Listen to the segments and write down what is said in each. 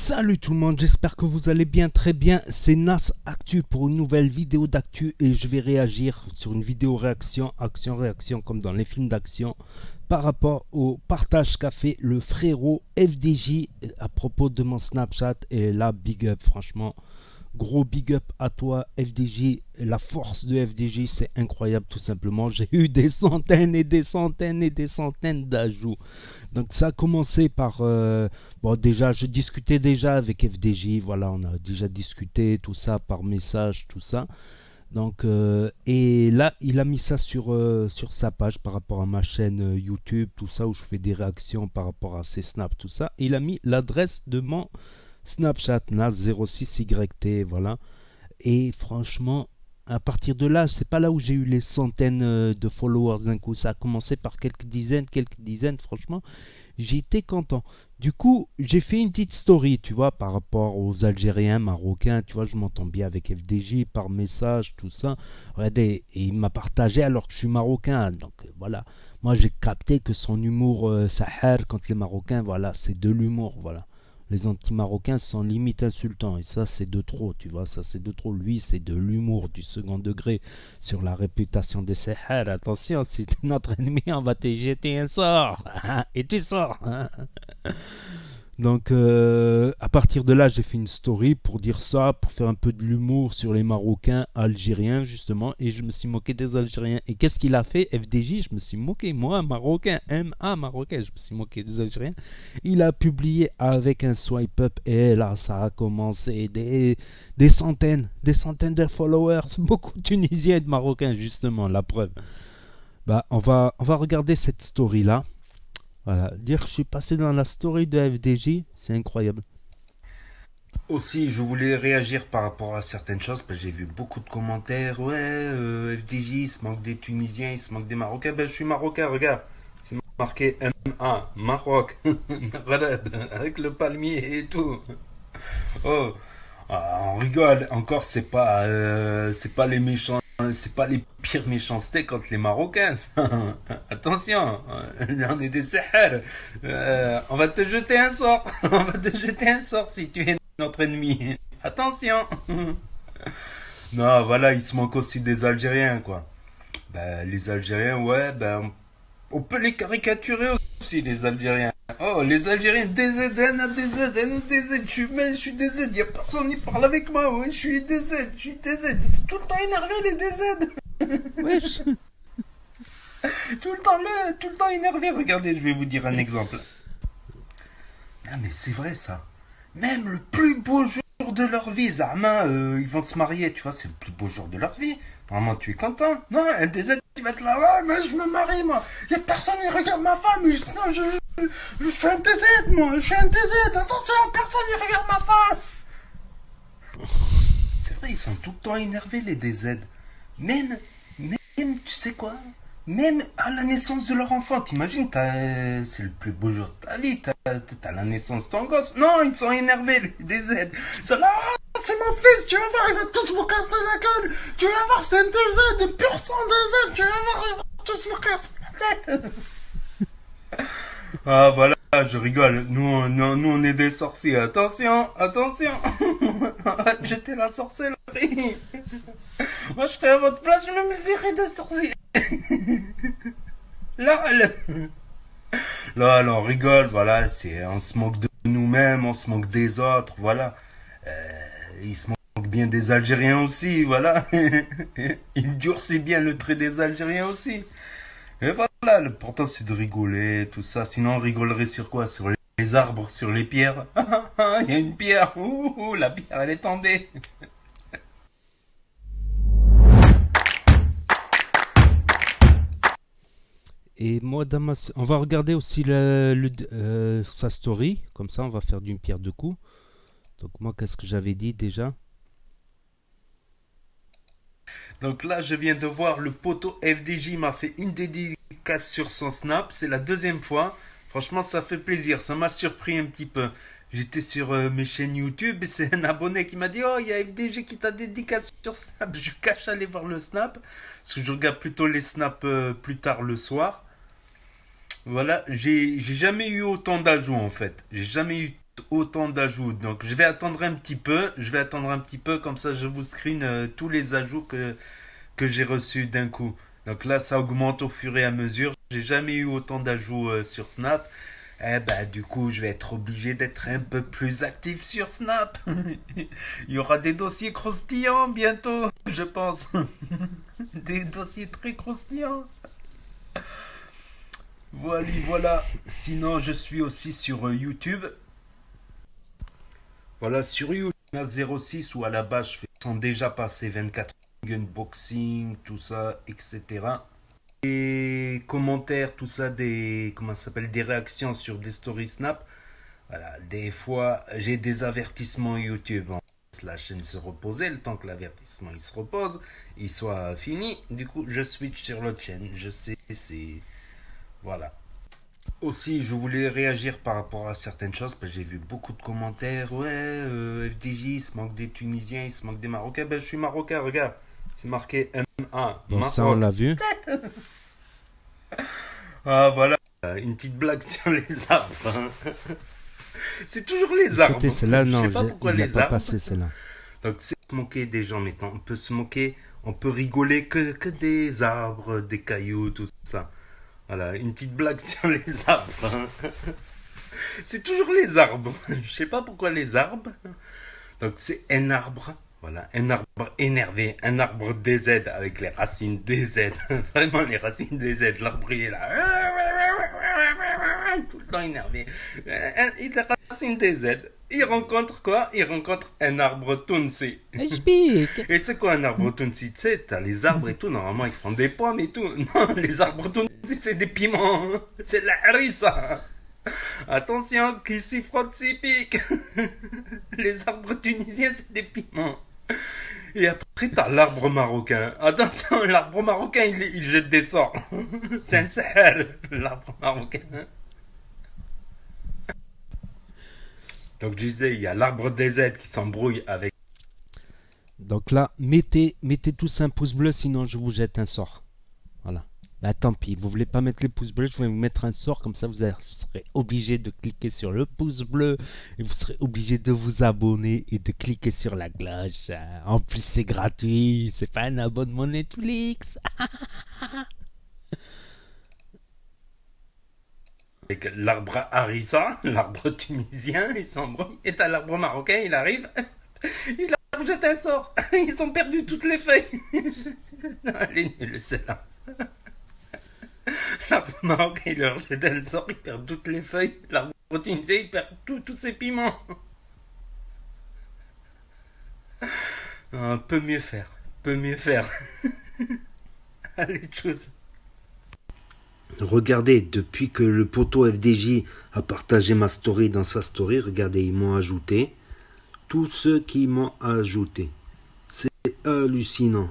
Salut tout le monde, j'espère que vous allez bien, très bien. C'est Nas Actu pour une nouvelle vidéo d'actu et je vais réagir sur une vidéo réaction, action-réaction comme dans les films d'action par rapport au partage qu'a fait le frérot FDJ à propos de mon Snapchat. Et là, big up, franchement, gros big up à toi FDJ. La force de FDJ, c'est incroyable tout simplement. J'ai eu des centaines et des centaines et des centaines d'ajouts. Donc ça a commencé par... bon déjà, je discutais déjà avec FDJ, voilà, on a déjà discuté tout ça par message, tout ça. Donc, et là, il a mis ça sur sa page par rapport à ma chaîne YouTube, tout ça, où je fais des réactions par rapport à ses snaps, tout ça. Il a mis l'adresse de mon Snapchat, NAS06YT, voilà. Et franchement, à partir de là, c'est pas là où j'ai eu les centaines de followers d'un coup. Ça a commencé par quelques dizaines, franchement. J'étais content. Du coup, j'ai fait une petite story, tu vois, par rapport aux Algériens, Marocains. Tu vois, je m'entends bien avec FDJ par message, tout ça. Regardez, et il m'a partagé alors que je suis marocain. Donc voilà, moi j'ai capté que son humour Sahar contre les Marocains, voilà, c'est de l'humour, voilà. Les anti-marocains sont limite insultants et ça c'est de trop, tu vois, ça c'est de trop. Lui c'est de l'humour du second degré sur la réputation des Sahara. Attention, si t'es notre ennemi, on va te jeter un sort et tu sors. Donc à partir de là, j'ai fait une story pour dire ça, pour faire un peu de l'humour sur les Marocains algériens justement, et je me suis moqué des Algériens. Et qu'est-ce qu'il a fait FDJ? Je me suis moqué, moi, Marocain, MA Marocain, je me suis moqué des Algériens. Il a publié avec un swipe up, et là, ça a commencé des centaines de followers, beaucoup de Tunisiens et de Marocains justement, la preuve. Bah, on va regarder cette story là. Voilà, dire que je suis passé dans la story de FDJ, c'est incroyable. Aussi, je voulais réagir par rapport à certaines choses, parce que j'ai vu beaucoup de commentaires. Ouais, FDJ, il se manque des Tunisiens, il se manque des Marocains. Ben, je suis Marocain, regarde. C'est marqué MA, Maroc. Voilà, avec le palmier et tout. Oh, on rigole. Encore, c'est pas les méchants, c'est pas les pires méchancetés contre les Marocains. Ça. Attention, là on est des Sahara. On va te jeter un sort. On va te jeter un sort si tu es notre ennemi. Attention. Non, voilà, il se manque aussi des Algériens, quoi. Ben, les Algériens, ouais, ben, on peut les caricaturer aussi, les Algériens. Oh, les Algériens, DZ, DZ, DZ, je suis DZ, y a personne qui parle avec moi, ouais, je suis DZ, je suis DZ. C'est tout le temps énervé, les DZ. Wesh. Tout le temps énervé. Regardez, je vais vous dire un exemple. Ah, mais c'est vrai ça. Même le plus beau jour de leur vie, Zama, ils vont se marier, tu vois, c'est le plus beau jour de leur vie. Vraiment, tu es content? Non, un DZ, tu vas être là, ouais, mais je me marie, moi. Y a personne qui regarde ma femme, sinon je suis un DZ, moi, je suis un DZ, attention, personne qui regarde ma femme. C'est vrai, ils sont tout le temps énervés, les DZ. Même, même, tu sais quoi? Même à la naissance de leur enfant, t'imagines, c'est le plus beau jour de ta vie, t'as la naissance de ton gosse. Non, ils sont énervés, les DZ. Ils sont là, oh, c'est mon fils, tu vas voir, ils vont tous vous casser la gueule. Tu vas voir, c'est un DZ, des pur sang DZ, tu vas voir, ils vont tous vous casser la tête. Ah, voilà, je rigole. Nous, on est des sorciers. Attention, attention. J'étais la sorcellerie. Moi, je serais à votre place, je me méfierais des sorciers. Là, on rigole, voilà, on se moque de nous-mêmes, on se moque des autres, voilà. Il se moque bien des Algériens aussi, voilà. Il durcit bien le trait des Algériens aussi. Et voilà, l'important c'est de rigoler, tout ça. Sinon, on rigolerait sur quoi? Sur les arbres, sur les pierres. Il y a une pierre, ouh, la pierre, elle est tombée. Et moi, on va regarder aussi sa story. Comme ça, on va faire d'une pierre deux coups. Donc moi, qu'est-ce que j'avais dit déjà? Donc là, je viens de voir le poteau FDJ m'a fait une dédicace sur son snap. C'est la deuxième fois. Franchement, ça fait plaisir. Ça m'a surpris un petit peu. J'étais sur mes chaînes YouTube et c'est un abonné qui m'a dit oh, il y a FDJ qui t'a dédicace sur Snap. Je cache aller voir le Snap parce que je regarde plutôt les snaps plus tard le soir. Voilà, j'ai jamais eu autant d'ajouts en fait. J'ai jamais eu autant d'ajouts. Donc je vais attendre un petit peu. Je vais attendre un petit peu, comme ça je vous screen tous les ajouts que j'ai reçus d'un coup. Donc là, ça augmente au fur et à mesure. J'ai jamais eu autant d'ajouts sur Snap. Eh ben, du coup, je vais être obligé d'être un peu plus actif sur Snap. Il y aura des dossiers croustillants bientôt, je pense. Des dossiers très croustillants. Voilà, voilà. Sinon, je suis aussi sur YouTube. Voilà, sur YouTube, 06 où à la base, je fais sans déjà passer 24 unboxing, tout ça, etc. Des commentaires, tout ça, des, comment ça s'appelle, des réactions sur des stories Snap. Voilà, des fois, j'ai des avertissements YouTube. On laisse la chaîne se reposer, le temps que l'avertissement il se repose, il soit fini. Du coup, je switch sur l'autre chaîne. Je sais, c'est. Voilà. Aussi, je voulais réagir par rapport à certaines choses, parce que j'ai vu beaucoup de commentaires. Ouais, FDJ, il se manque des Tunisiens, il se manque des Marocains. Ben, je suis Marocain, regarde. C'est marqué MA, Bon, ça, on Maroc. l'a vu. Ah, voilà. Une petite blague sur les arbres, hein. C'est toujours les Écoutez, arbres. celle-là, Je sais non, pas pourquoi il n'a les pas arbres. passé, celle-là. Donc, c'est se moquer des gens maintenant. On peut se moquer, on peut rigoler que des arbres, des cailloux, tout ça. Voilà, une petite blague sur les arbres, hein. C'est toujours les arbres. Je sais pas pourquoi les arbres. Donc, c'est un arbre. Voilà, un arbre énervé, un arbre DZ avec les racines DZ. Vraiment les racines DZ. L'arbre il est là. Tout le temps énervé. Il a racines DZ. Il rencontre quoi? Il rencontre un arbre Tunsi. Explique. Et c'est quoi un arbre Tunsi? Tu sais, t'as les arbres et tout, normalement ils font des pommes et tout. Non, les arbres Tunsi c'est des piments. C'est de la harissa. Attention, qui s'y frotte s'y pique. Les arbres tunisiens c'est des piments. Et après, t'as l'arbre marocain. Attention, l'arbre marocain, il jette des sorts. C'est un sahel, l'arbre marocain. Donc, je disais, il y a l'arbre des aides qui s'embrouille avec. Donc là, mettez tous un pouce bleu, sinon je vous jette un sort. Voilà. Bah tant pis, vous voulez pas mettre les pouces bleus, je vais vous mettre un sort, comme ça vous serez obligé de cliquer sur le pouce bleu et vous serez obligé de vous abonner et de cliquer sur la cloche. En plus c'est gratuit, c'est pas un abonnement Netflix. Avec l'arbre harissa, l'arbre tunisien, il s'embrouille. Et t'as l'arbre marocain, il arrive. Il leur jette un sort. Ils ont perdu toutes les feuilles. Non, elle est nulle, celle-là. L'arbre marocain, il leur jette un sort, il perd toutes les feuilles. L'arbre tunisien, il perd tous ses piments. Peut mieux faire. Peut mieux faire. Allez, tchuss. Regardez, depuis que le poteau FDJ a partagé ma story dans sa story, regardez, ils m'ont ajouté. Tous ceux qui m'ont ajouté. C'est hallucinant.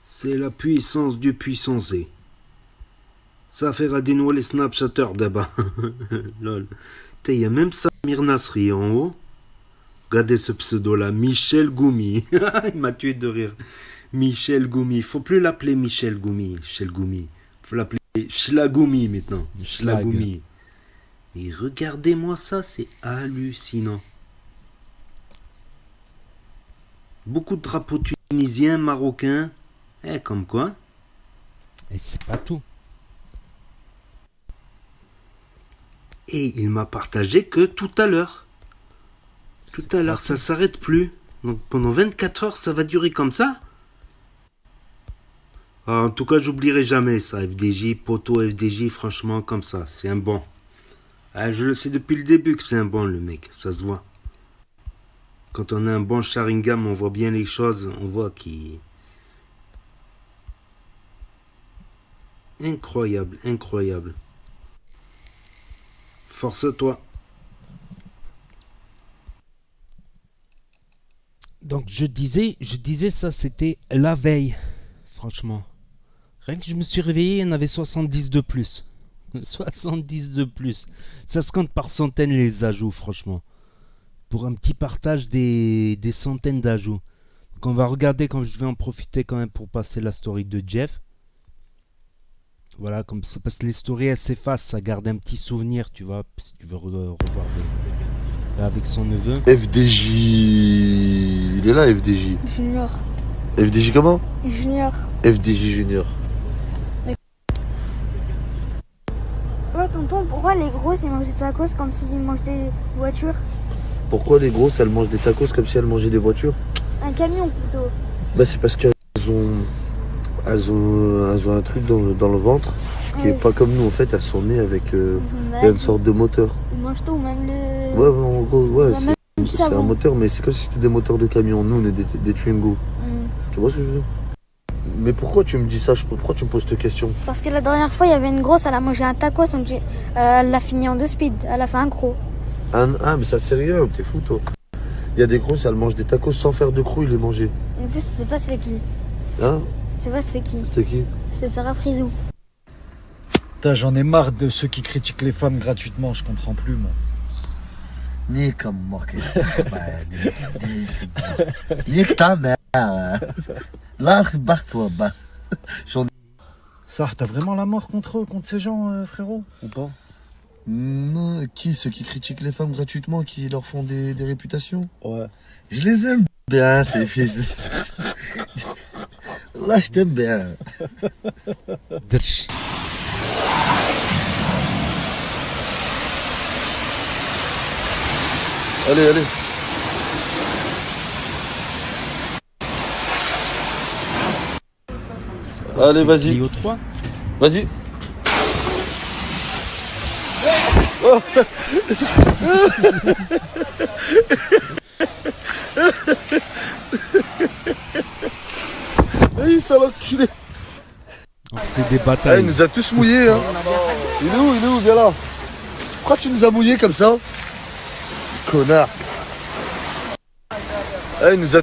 C'est la puissance du puissancé. Ça fera dénouer les Snapchatters d'abord. Lol. Il y a même Samir Nasri en haut. Regardez ce pseudo-là, Michel Goumi. Il m'a tué de rire. Michel Goumi. Faut plus l'appeler Michel Goumi. Michel Goumi. Faut l'appeler Schlagoumi maintenant. Schlagoumi. Et regardez-moi ça, c'est hallucinant. Beaucoup de drapeaux tunisiens, marocains. Comme quoi. Et c'est pas tout. Et il m'a partagé que tout à l'heure. Tout à l'heure, ça s'arrête plus. Donc pendant 24 heures, ça va durer comme ça. En tout cas, j'oublierai jamais ça. FDJ, poteau FDJ, franchement, comme ça. C'est un bon. Je le sais depuis le début que c'est un bon, le mec. Ça se voit. Quand on a un bon Sharingan, on voit bien les choses. On voit qu'il... Incroyable, incroyable. Force à toi. Donc je disais ça c'était la veille. Franchement. Rien que je me suis réveillé, il y en avait 70 de plus. 70 de plus. Ça se compte par centaines les ajouts, franchement. Pour un petit partage des centaines d'ajouts. Donc on va regarder quand je vais en profiter quand même pour passer la story de Jeff. Voilà, comme ça, parce que les stories elles s'effacent, ça garde un petit souvenir, tu vois, si tu veux revoir avec son neveu. FDJ. Il est là, FDJ. Junior. FDJ comment? Junior. FDJ Junior. Ouais, tonton, pourquoi les grosses ils mangent des tacos comme s'ils mangent des voitures? Pourquoi les grosses elles mangent des tacos comme si elles mangeaient des voitures? Un camion plutôt. Bah c'est parce qu'elles ont, elles ont un truc dans le ventre qui Ouais. est pas comme nous en fait. Elles sont nées avec il y a une sorte de moteur. Ils mangent tout, même le. Ouais, en gros, ouais, Bah, même du c'est un savon. moteur, mais c'est comme si c'était des moteurs de camion. Nous, on est des Twingo. Tu vois ce que je veux dire? Mais pourquoi tu me dis ça? Pourquoi tu me poses cette question? Parce que la dernière fois, il y avait une grosse, elle a mangé un tacos, on dit, elle l'a fini en 2 speed, elle a fait un gros. Ah, mais ça c'est rien, t'es fou toi. Il y a des grosses, elles mangent des tacos sans faire de croûte, les manger. En plus, je sais pas c'était qui. Hein? Je sais pas c'était qui. C'était qui? C'est Sarah Frizou. Putain, j'en ai marre de ceux qui critiquent les femmes gratuitement, je comprends plus moi. Nique Nique ta mère. Là, barre-toi, bah. Ça, t'as vraiment la mort contre eux, contre ces gens, frérot? Ou pas? Non, qui? Ceux qui critiquent les femmes gratuitement, qui leur font des réputations? Ouais. Je les aime bien, ces fils. Là, je t'aime bien. Drch. Allez, allez. Allez, C'est vas-y. Clio 3. Vas-y. Allez, ça va enculé. C'est des Ah, batailles. il nous a tous mouillés, hein. Il est où, viens là. Pourquoi tu nous as mouillés comme ça? Connard. Ah, il nous a...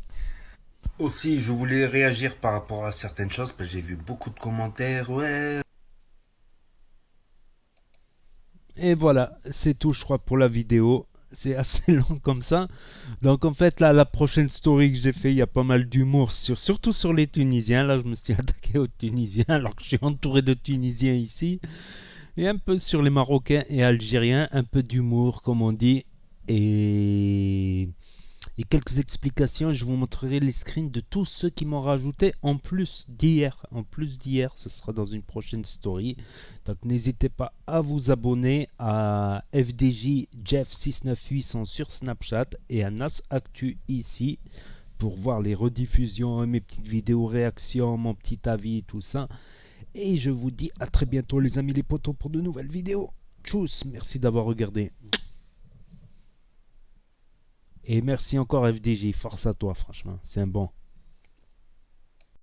Aussi, je voulais réagir par rapport à certaines choses, parce que j'ai vu beaucoup de commentaires. Ouais, Et voilà, c'est tout, je crois, pour la vidéo. C'est assez long comme ça. Donc, en fait, là, la prochaine story que j'ai fait, il y a pas mal d'humour, surtout sur les Tunisiens. Là, je me suis attaqué aux Tunisiens, alors que je suis entouré de Tunisiens ici. Et un peu sur les Marocains et Algériens, un peu d'humour, comme on dit. Et quelques explications. Je vous montrerai les screens de tous ceux qui m'ont rajouté en plus d'hier. En plus d'hier, ce sera dans une prochaine story. Donc n'hésitez pas à vous abonner à FDJ Jeff 69800 sur Snapchat et à Nas Actu ici pour voir les rediffusions, mes petites vidéos réactions, mon petit avis, tout ça. Et je vous dis à très bientôt les amis les potos pour de nouvelles vidéos. Tchuss, merci d'avoir regardé. Et merci encore FDJ, force à toi franchement, c'est un bon.